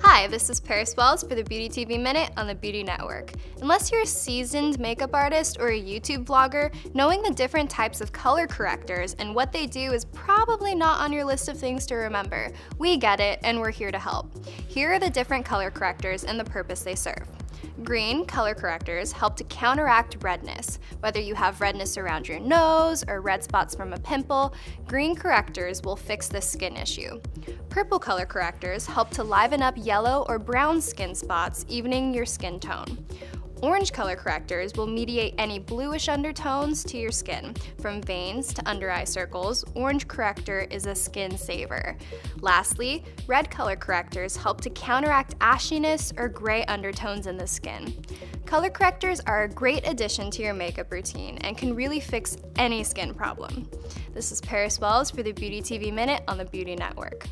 Hi, this is Paris Wells for the Beauty TV Minute on the Beauty Network. Unless you're a seasoned makeup artist or a YouTube vlogger, knowing the different types of color correctors and what they do is probably not on your list of things to remember. We get it, and we're here to help. Here are the different color correctors and the purpose they serve. Green color correctors help to counteract redness. Whether you have redness around your nose or red spots from a pimple, green correctors will fix this skin issue. Purple color correctors help to liven up yellow or brown skin spots, evening your skin tone. Orange color correctors will mediate any bluish undertones to your skin. From veins to under eye circles, orange corrector is a skin saver. Lastly, red color correctors help to counteract ashiness or gray undertones in the skin. Color correctors are a great addition to your makeup routine and can really fix any skin problem. This is Paris Wells for the Beauty TV Minute on the Beauty Network.